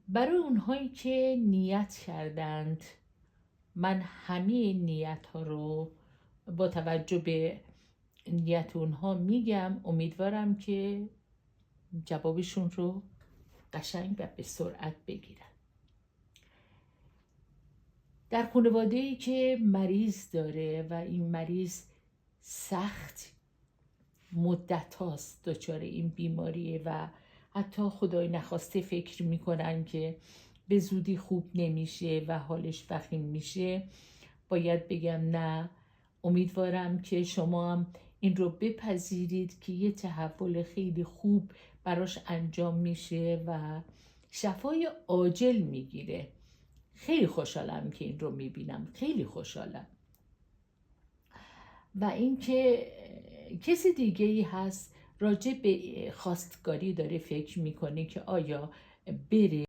برای اونهایی که نیت کردند، من همه نیت ها رو با توجه به نیت اونها میگم. امیدوارم که جوابشون رو قشنگ و به سرعت بگیرن. در خانواده‌ای که مریض داره و این مریض سخت مدت هاست دچار این بیماریه و حتی خدای نخواسته فکر میکنن که به زودی خوب نمیشه و حالش وخیم میشه، باید بگم نه، امیدوارم که شما هم این رو بپذیرید که یه تحول خیلی خوب براش انجام میشه و شفای عاجل میگیره. خیلی خوشحالم که این رو میبینم، خیلی خوشحالم. و اینکه کسی دیگه ای هست راجع به خواستگاری داره فکر میکنه که آیا بره